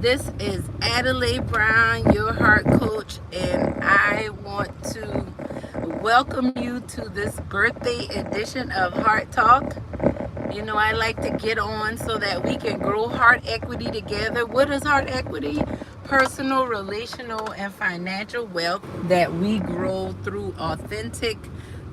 This is Adelai Brown, your heart coach, and I want to welcome you to this birthday edition of Heart Talk. You know, I like to get on so that we can grow heart equity together. What is heart equity? Personal, relational, and financial wealth that we grow through authentic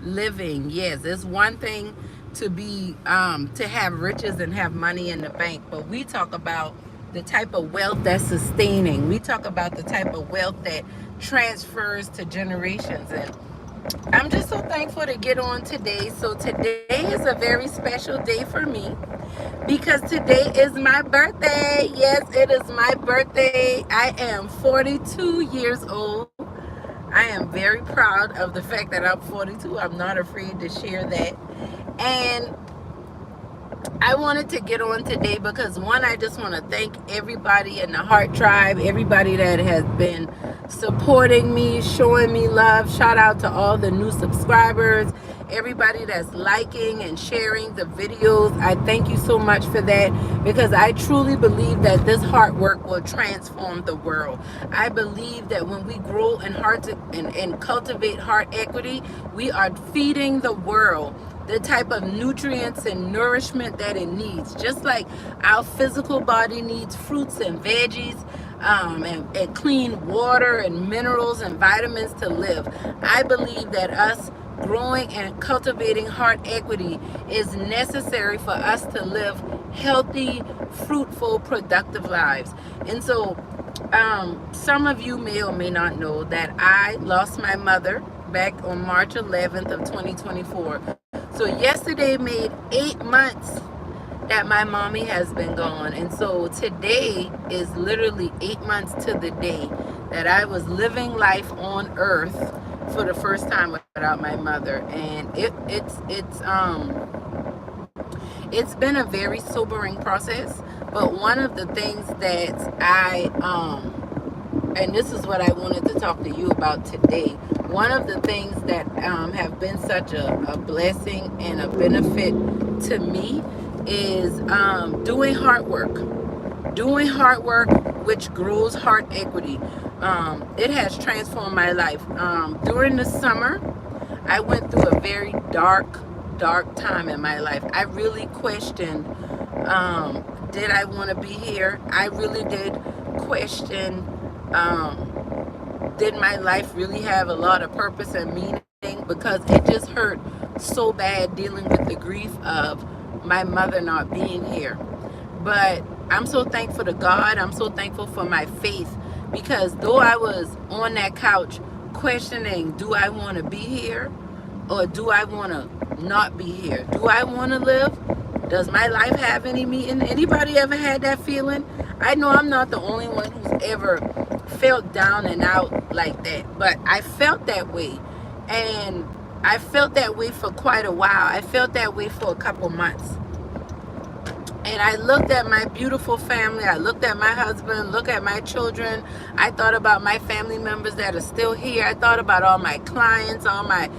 living. Yes, it's one thing to be to have riches and have money in the bank, but we talk about the type of wealth that's sustaining. We talk about the type of wealth that transfers to generations. And I'm just so thankful to get on today. So today is a very special day for me because today is my birthday. Yes, it is my birthday. I am 42 years old. I am very proud of the fact that I'm 42. I'm not afraid to share that. And I wanted to get on today because one, I just want to thank everybody in the Heart Tribe, everybody that has been supporting me, showing me love. Shout out to all the new subscribers, everybody that's liking and sharing the videos. I thank you so much for that because I truly believe that this heart work will transform the world. I believe that when we grow and cultivate heart equity, we are feeding the world the type of nutrients and nourishment that it needs. Just like our physical body needs fruits and veggies, and clean water and minerals and vitamins to live. I believe that us growing and cultivating heart equity is necessary for us to live healthy, fruitful, productive lives. And so some of you may or may not know that I lost my mother back on March 11th of 2024. So yesterday made 8 months that my mommy has been gone. And so today is literally 8 months to the day that I was living life on earth for the first time without my mother. And it's been a very sobering process. But one of the things that and this is what I wanted to talk to you about today. One of the things that have been such a blessing and a benefit to me is doing heart work. Doing heart work, which grows heart equity. It has transformed my life. During the summer, I went through a very dark time in my life. I really questioned, did I want to be here? I really did question, did my life really have a lot of purpose and meaning? Because it just hurt so bad dealing with the grief of my mother not being here. But I'm so thankful to God. I'm so thankful for my faith, because though I was on that couch questioning, do I want to be here or do I want to not be here? Do I want to live? Does my life have any meaning? Anybody ever had that feeling? I know I'm not the only one who's ever felt down and out like that, but I felt that way. And I felt that way for quite a while. I felt that way for a couple months. And I looked at my beautiful family. I looked at my husband, looked at my children. I thought about my family members that are still here. I thought about all my clients, all my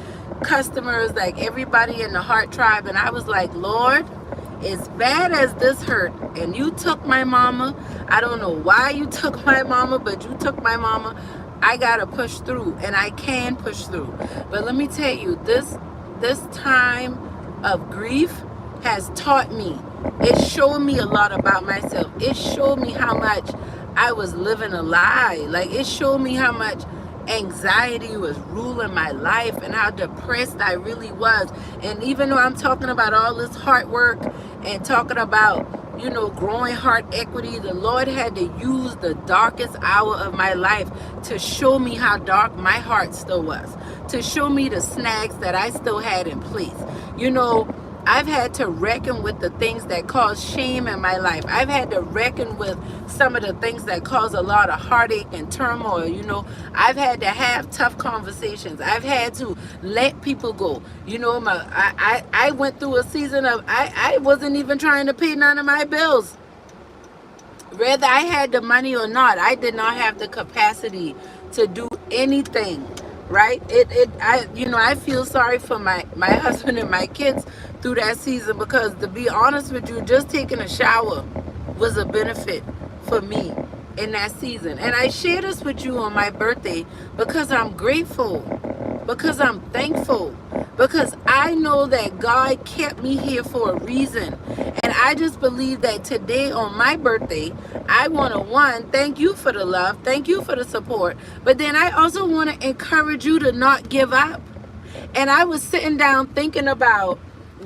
customers, like everybody in the Heart Tribe. And I was like, Lord, as bad as this hurt, and you took my mama, I don't know why you took my mama, but you took my mama. I gotta push through, and I can push through. But let me tell you, this time of grief has taught me. It showed me a lot about myself. It showed me how much I was living a lie. Like, it showed me how much anxiety was ruling my life and how depressed I really was. And even though I'm talking about all this hard work and talking about, you know, growing heart equity, the Lord had to use the darkest hour of my life to show me how dark my heart still was, to show me the snags that I still had in place. You know, I've had to reckon with the things that cause shame in my life. I've had to reckon with some of the things that cause a lot of heartache and turmoil. You know, I've had to have tough conversations. I've had to let people go. You know, I went through a season of, I wasn't even trying to pay none of my bills. Whether I had the money or not, I did not have the capacity to do anything. Right? I feel sorry for my husband and my kids through that season, because to be honest with you, just taking a shower was a benefit for me. in that season. And I share this with you on my birthday because I'm grateful, because I'm thankful, because I know that God kept me here for a reason. And I just believe that today on my birthday, I want to, one, thank you for the love, thank you for the support, but then I also want to encourage you to not give up. And I was sitting down thinking about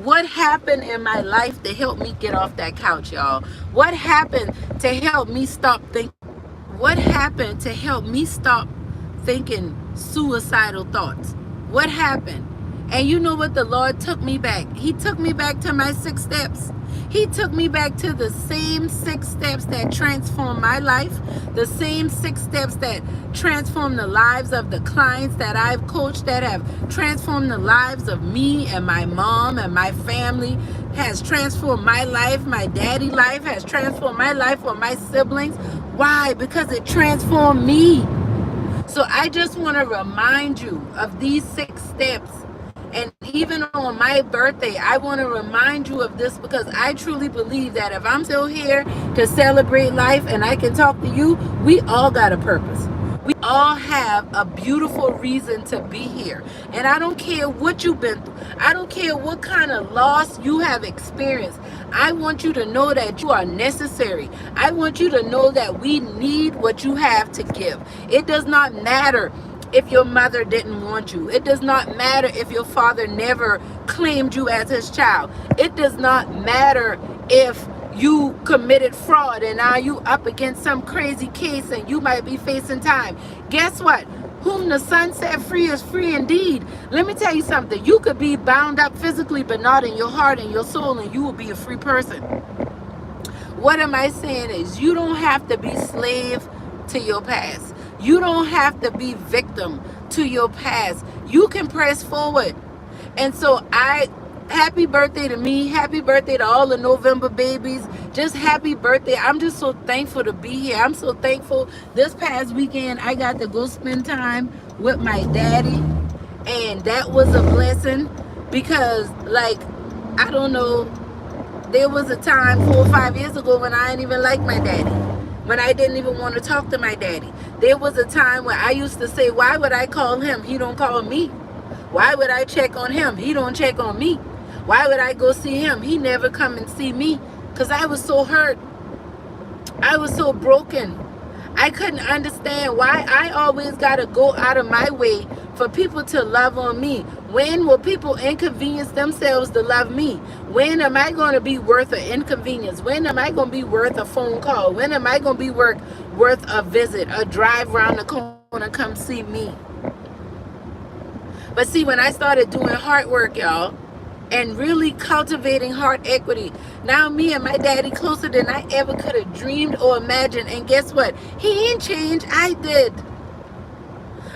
what happened in my life to help me get off that couch, y'all. What happened to help me stop thinking? What happened to help me stop thinking suicidal thoughts? What happened? And you know what? The Lord took me back. He took me back to my 6 steps. He took me back to the same 6 steps that transformed my life, the same 6 steps that transformed the lives of the clients that I've coached, that have transformed the lives of me and my mom and my family, has transformed my life. My daddy life has transformed my life with my siblings. Why? Because it transformed me. So I just want to remind you of these 6 steps. And even on my birthday, I want to remind you of this because I truly believe that if I'm still here to celebrate life and I can talk to you, we all got a purpose. We all have a beautiful reason to be here. And I don't care what you've been through. I don't care what kind of loss you have experienced. I want you to know that you are necessary. I want you to know that we need what you have to give. It does not matter if your mother didn't want you. It does not matter if your father never claimed you as his child. It does not matter if you committed fraud and now you up against some crazy case and you might be facing time. Guess what? Whom the Son set free is free indeed. Let me tell you something. You could be bound up physically but not in your heart and your soul, and you will be a free person. What am I saying is you don't have to be slave to your past. You don't have to be victim to your past. You can press forward. And so happy birthday to me. Happy birthday to all the November babies. Just happy birthday. I'm just so thankful to be here. I'm so thankful. This past weekend, I got to go spend time with my daddy. And that was a blessing because, like, I don't know, there was a time 4 or 5 years ago when I didn't even like my daddy. When I didn't even want to talk to my daddy. There was a time where I used to say, why would I call him? He don't call me. Why would I check on him? He don't check on me. Why would I go see him? He never come and see me. Because I was so hurt. I was so broken. I couldn't understand why I always got to go out of my way for people to love on me. When will people inconvenience themselves to love me? When am I going to be worth an inconvenience? When am I going to be worth a phone call? When am I going to be worth a visit, a drive around the corner, come see me? But see, when I started doing heart work, y'all, and really cultivating heart equity, now me and my daddy closer than I ever could have dreamed or imagined. And guess what? He ain't changed. I did.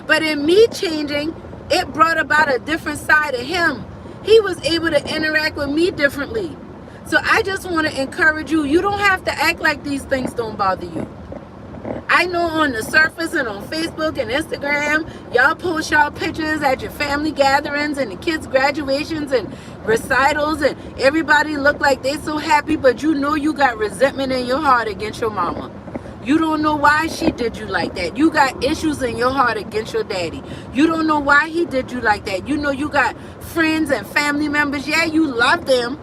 But in me changing, it brought about a different side of him. He was able to interact with me differently. So I just want to encourage you. You don't have to act like these things don't bother you. I know on the surface and on Facebook and Instagram, y'all post y'all pictures at your family gatherings and the kids' graduations and recitals, and everybody look like they so happy, but you know you got resentment in your heart against your mama. You don't know why she did you like that. You got issues in your heart against your daddy. You don't know why he did you like that. You know you got friends and family members. Yeah, you love them,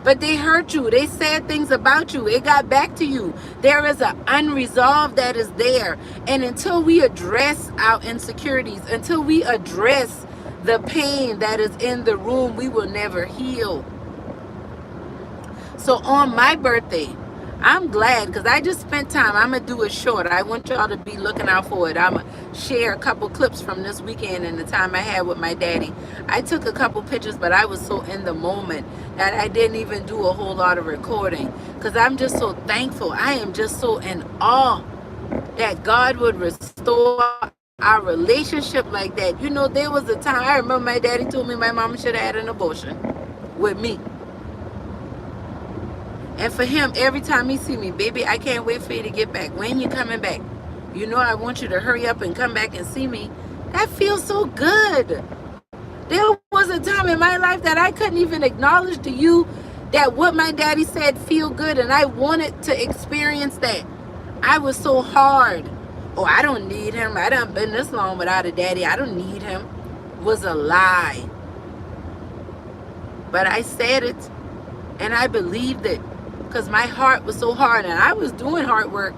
but they hurt you. They said things about you. It got back to you. There is an unresolved that is there. And until we address our insecurities, until we address the pain that is in the room, we will never heal. So on my birthday, I'm glad because I just spent time. I'm going to do it short. I want y'all to be looking out for it. I'm going to share a couple clips from this weekend and the time I had with my daddy. I took a couple pictures, but I was so in the moment that I didn't even do a whole lot of recording because I'm just so thankful. I am just so in awe that God would restore our relationship like that. You know, there was a time, I remember my daddy told me my mama should have had an abortion with me. And for him, every time he see me, baby, I can't wait for you to get back. When you coming back? You know I want you to hurry up and come back and see me. That feels so good. There was a time in my life that I couldn't even acknowledge to you that what my daddy said feel good, and I wanted to experience that. I was so hard. Oh, I don't need him. I done been this long without a daddy. I don't need him. Was a lie. But I said it and I believed it because my heart was so hard, and I was doing hard work,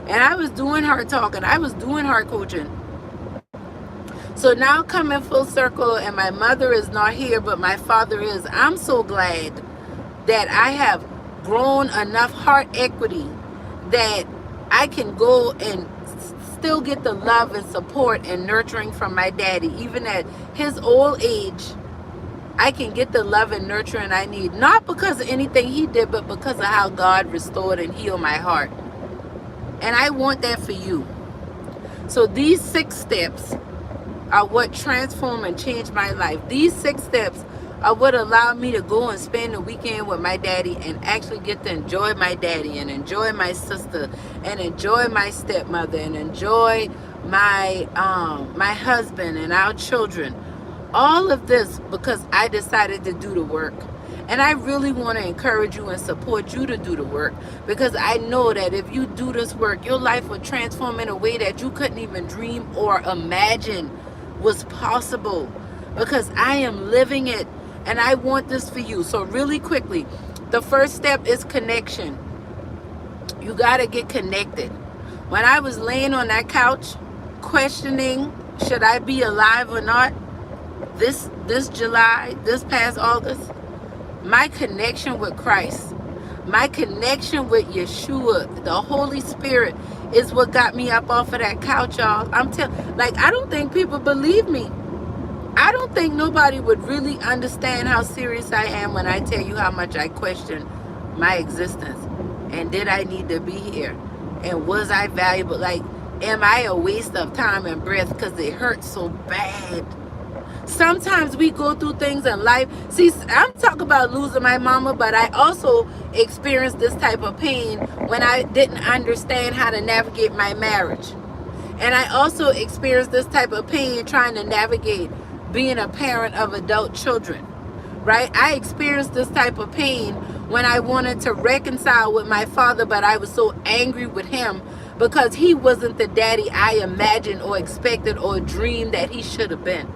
and I was doing hard talking. I was doing hard coaching. So now coming full circle, and my mother is not here, but my father is. I'm so glad that I have grown enough heart equity that I can go and still get the love and support and nurturing from my daddy. Even at his old age, I can get the love and nurturing I need. Not because of anything he did, but because of how God restored and healed my heart. And I want that for you. So these 6 steps are what transformed and changed my life. These 6 steps are what allowed me to go and spend the weekend with my daddy and actually get to enjoy my daddy and enjoy my sister and enjoy my stepmother and enjoy my my husband and our children. All of this because I decided to do the work. And I really want to encourage you and support you to do the work, because I know that if you do this work, your life will transform in a way that you couldn't even dream or imagine was possible, because I am living it and I want this for you. So really quickly, the first step is connection. You got to get connected. When I was laying on that couch questioning, should I be alive or not, this July, this past August, my connection with Christ, my connection with Yeshua, the Holy Spirit, is what got me up off of that couch, y'all. I don't think people believe me. I don't think nobody would really understand how serious I am when I tell you how much I question my existence. And did I need to be here? And was I valuable? Like, am I a waste of time and breath? Because it hurts so bad. Sometimes we go through things in life. See, I'm talking about losing my mama, but I also experienced this type of pain when I didn't understand how to navigate my marriage. And I also experienced this type of pain trying to navigate being a parent of adult children, right? I experienced this type of pain when I wanted to reconcile with my father, but I was so angry with him because he wasn't the daddy I imagined or expected or dreamed that he should have been.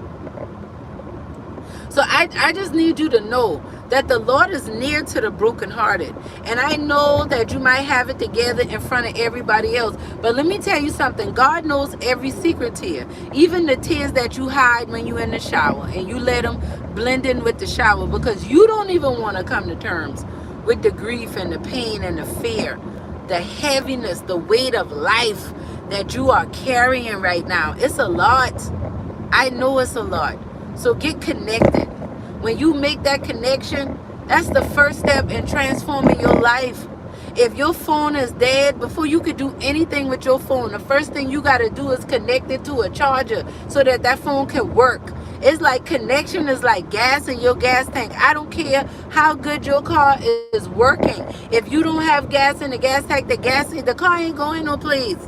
So I just need you to know that the Lord is near to the brokenhearted. And I know that you might have it together in front of everybody else. But let me tell you something. God knows every secret tear. Even the tears that you hide when you're in the shower and you let them blend in with the shower, because you don't even want to come to terms with the grief and the pain and the fear, the heaviness, the weight of life that you are carrying right now. It's a lot. I know it's a lot. So get connected. When you make that connection, that's the first step in transforming your life. If your phone is dead, before you could do anything with your phone, the first thing you got to do is connect it to a charger so that that phone can work. It's like connection is like gas in your gas tank. I don't care how good your car is working. If you don't have gas in the gas tank, the car ain't going no place.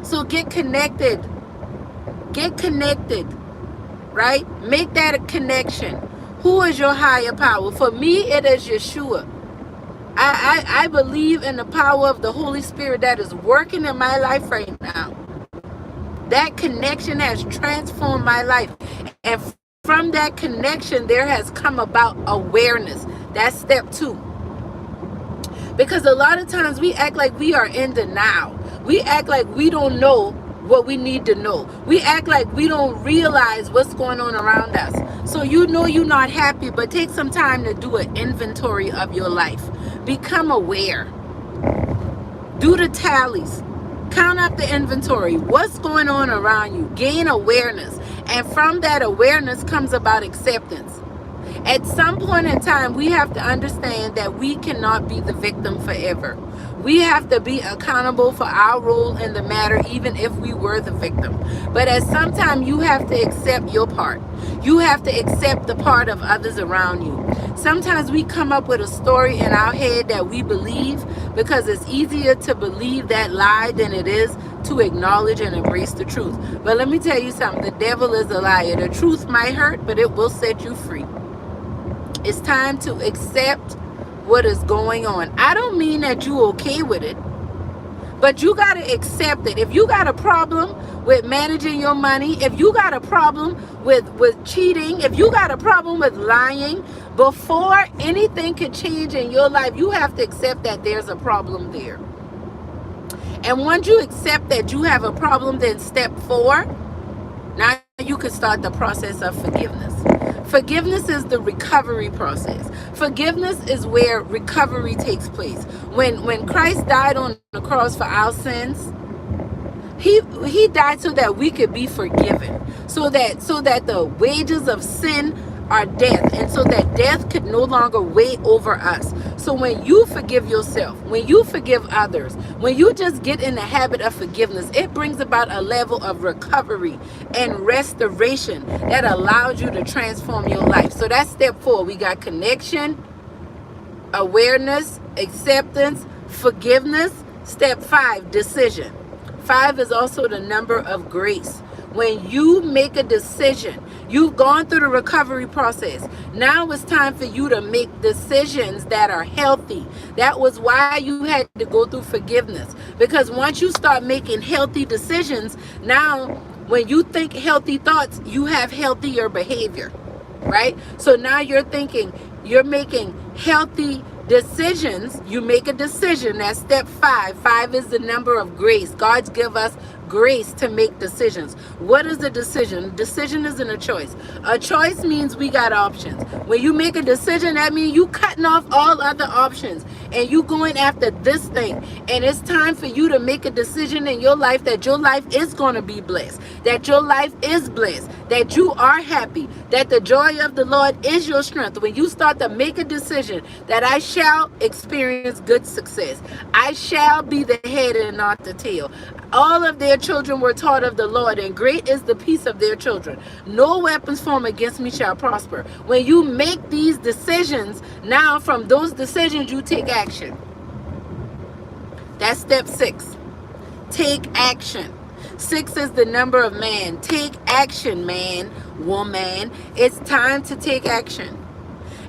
So get connected. Get connected. Right? Make that a connection. Who is your higher power? For me, it is Yeshua. I believe in the power of the Holy Spirit that is working in my life right now. That connection has transformed my life. And from that connection, there has come about awareness. That's step 2. Because a lot of times we act like we are in denial. We act like we don't know what we need to know. We act like we don't realize what's going on around us. So you know you're not happy, but take some time to do an inventory of your life. Become aware. Do the tallies. Count up the inventory. What's going on around you? Gain awareness. And from that awareness comes about acceptance. At some point in time, we have to understand that we cannot be the victim forever. We have to be accountable for our role in the matter, even if we were the victim. But at some time, you have to accept your part. You have to accept the part of others around you. Sometimes we come up with a story in our head that we believe because it's easier to believe that lie than it is to acknowledge and embrace the truth. But let me tell you something. The devil is a liar. The truth might hurt, but it will set you free. It's time to accept what is going on. I don't mean that you're okay with it, But you got to accept it. If you got a problem with managing your money, if you got a problem with cheating, if you got a problem with lying, before anything can change in your life, you have to accept that there's a problem there. And once you accept that you have a problem, then step 4, now you can start the process of forgiveness. Forgiveness is the recovery process. Forgiveness is where recovery takes place. When Christ died on the cross for our sins, he died so that we could be forgiven, so that the wages of sin are death, and so that death could no longer weigh over us. So when you forgive yourself, when you forgive others, when you just get in the habit of forgiveness, it brings about a level of recovery and restoration that allows you to transform your life. So that's step 4. We got connection, awareness, acceptance, forgiveness. Step 5, decision. 5 is also the number of grace. When you make a decision, you've gone through the recovery process. Now it's time for you to make decisions that are healthy. That was why you had to go through forgiveness. Because once you start making healthy decisions, now when you think healthy thoughts, you have healthier behavior, right? So now you're making healthy decisions. You make a decision. That's step 5. 5 is the number of grace. God's give us grace to make decisions. What is a decision? A decision isn't a choice. A choice means we got options. When you make a decision, that means you cutting off all other options and you going after this thing. And it's time for you to make a decision in your life that your life is going to be blessed, that your life is blessed, that you are happy, that the joy of the Lord is your strength. When you start to make a decision that I shall experience good success, I shall be the head and not the tail. All of their children were taught of the Lord, and great is the peace of their children. No weapons formed against me shall prosper. When you make these decisions, now from those decisions you take action. That's step 6. Take action. 6 is the number of man. Take action, man, woman. It's time to take action.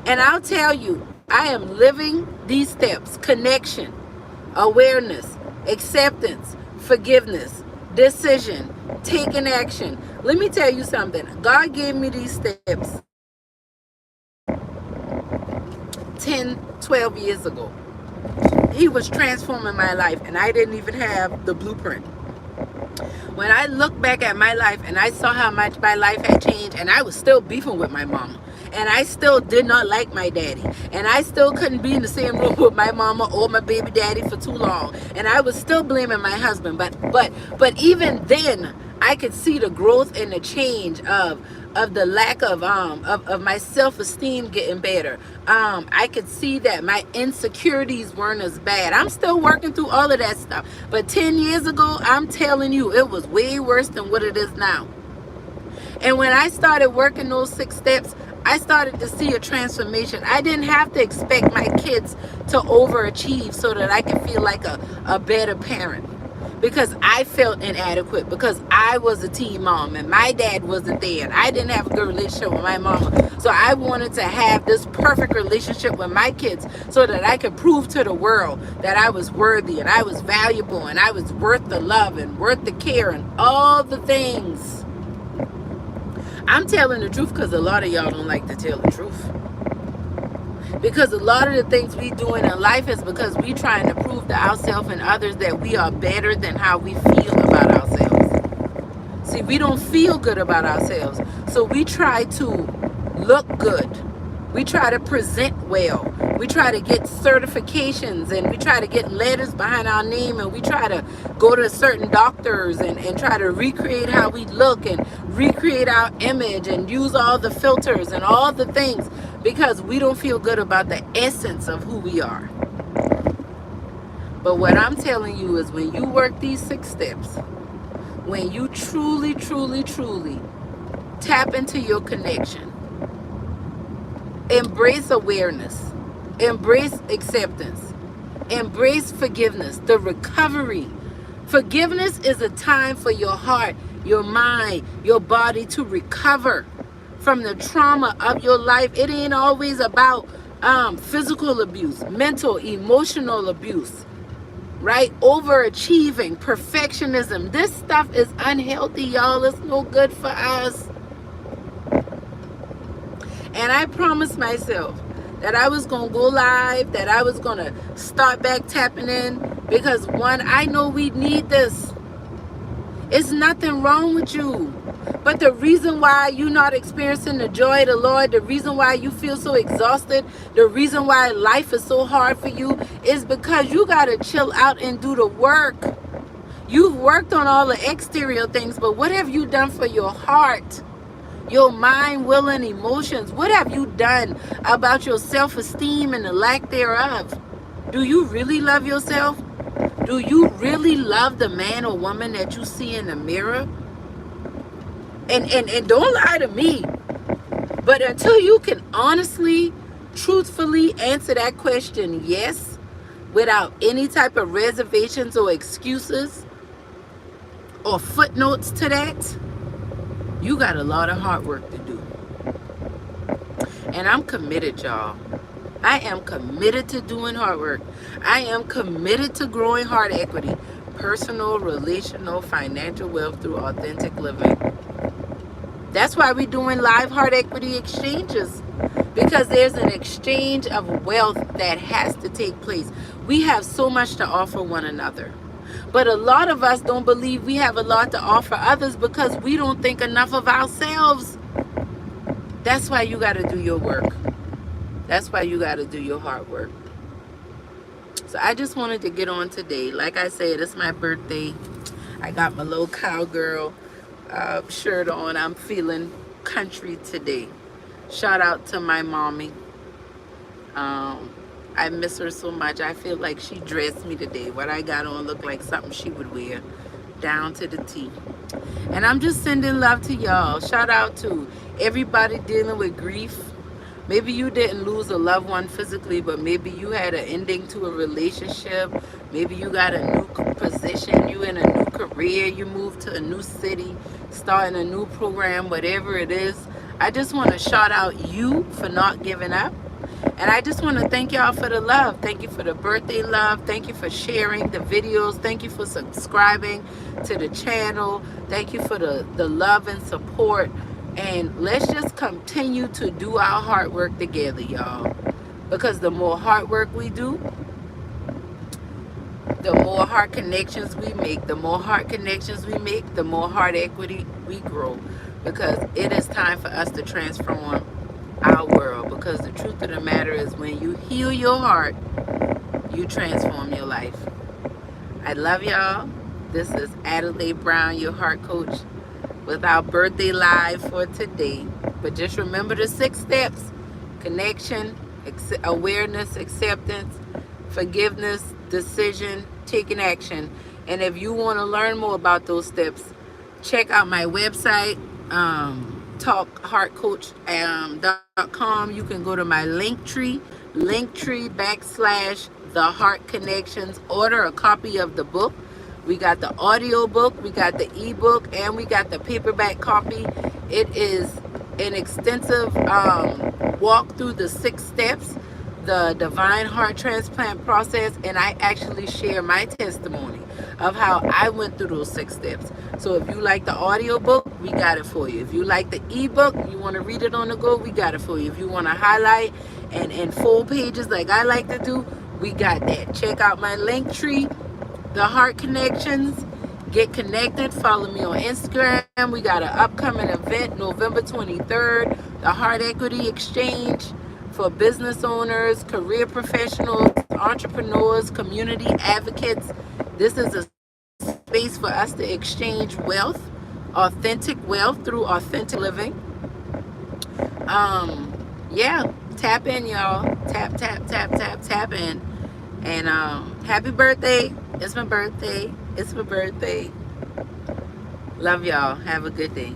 And I'll tell you, I am living these steps: connection, awareness, acceptance, forgiveness, decision, taking action. Let me tell you something. God gave me these steps 10, 12 years ago. He was transforming my life, and I didn't even have the blueprint. When I look back at my life and I saw how much my life had changed, and I was still beefing with my mama, and I still did not like my daddy, and I still couldn't be in the same room with my mama or my baby daddy for too long, and I was still blaming my husband, but even then I could see the growth and the change of the lack of my self-esteem getting better. I could see that my insecurities weren't as bad. I'm still working through all of that stuff, but 10 years ago, I'm telling you, it was way worse than what it is now. And when I started working those 6 steps, I started to see a transformation. I didn't have to expect my kids to overachieve so that I could feel like a better parent, because I felt inadequate, because I was a teen mom and my dad wasn't there, and I didn't have a good relationship with my mama. So I wanted to have this perfect relationship with my kids so that I could prove to the world that I was worthy and I was valuable and I was worth the love and worth the care and all the things. I'm telling the truth because a lot of y'all don't like to tell the truth. Because a lot of the things we doing in life is because we trying to prove to ourselves and others that we are better than how we feel about ourselves. See, we don't feel good about ourselves, so we try to look good. We try to present well. We try to get certifications, and we try to get letters behind our name, and we try to go to certain doctors and try to recreate how we look and recreate our image and use all the filters and all the things, because we don't feel good about the essence of who we are. But what I'm telling you is, when you work these 6 steps, when you truly, truly, truly tap into your connection, embrace awareness, embrace acceptance, embrace forgiveness, the recovery. Forgiveness is a time for your heart, your mind, your body to recover from the trauma of your life. It ain't always about physical abuse, mental, emotional abuse. right? Overachieving, perfectionism. This stuff is unhealthy, y'all. It's no good for us. And I promised myself that I was going to go live, that I was going to start back tapping in, because one, I know we need this. It's nothing wrong with you. But the reason why you're not experiencing the joy of the Lord, the reason why you feel so exhausted, the reason why life is so hard for you is because you got to chill out and do the work. You've worked on all the exterior things, but what have you done for your heart, your mind, will, and emotions? What have you done about your self-esteem and the lack thereof? Do you really love yourself? Do you really love the man or woman that you see in the mirror? And don't lie to me. But until you can honestly, truthfully answer that question, yes, without any type of reservations or excuses or footnotes to that, you got a lot of hard work to do. And I'm committed, y'all. I am committed to doing hard work. I am committed to growing heart equity, personal, relational, financial wealth through authentic living. That's why we're doing live heart equity exchanges, because there's an exchange of wealth that has to take place. We have so much to offer one another. But a lot of us don't believe we have a lot to offer others because we don't think enough of ourselves. That's why you got to do your work. That's why you got to do your hard work. So I just wanted to get on today. Like I said, it's my birthday. I got my little cowgirl shirt on. I'm feeling country today. Shout out to my mommy. I miss her so much. I feel like she dressed me today. What I got on looked like something she would wear, down to the T. And I'm just sending love to y'all. Shout out to everybody dealing with grief. Maybe you didn't lose a loved one physically, but maybe you had an ending to a relationship. Maybe you got a new position. You in a new career. You moved to a new city, starting a new program, whatever it is. I just want to shout out you for not giving up. And I just want to thank y'all for the love. Thank you for the birthday love. Thank you for sharing the videos. Thank you for subscribing to the channel. Thank you for the love and support. And let's just continue to do our hard work together, y'all. Because the more hard work we do, the more heart connections we make. The more heart connections we make, the more heart equity we grow. Because it is time for us to transform our world. Because the truth of the matter is, when you heal your heart, you transform your life. I love y'all. This is Adelai Brown, your heart coach, with our birthday live for today. But just remember the 6 steps: connection, awareness, acceptance, forgiveness, decision, taking action. And if you want to learn more about those steps, check out my website, talkheartcoach.com. You can go to my linktree /theheartconnections. Order a copy of the book. We got the audio book, we got the ebook, and we got the paperback copy. It is an extensive walk through the 6 steps, the divine heart transplant process, and I actually share my testimony of how I went through those 6 steps. So if you like the audio book, we got it for you. If you like the ebook, you want to read it on the go, we got it for you. If you want to highlight and full pages like I like to do, we got that. Check out my Linktree, The Heart Connections. Get connected. Follow me on Instagram. We got an upcoming event November 23rd, the Heart Equity Exchange for business owners, career professionals, entrepreneurs, community advocates. This is a space for us to exchange wealth, authentic wealth through authentic living. Yeah, tap in, y'all. Tap in. And happy birthday. It's my birthday. Love y'all. Have a good day.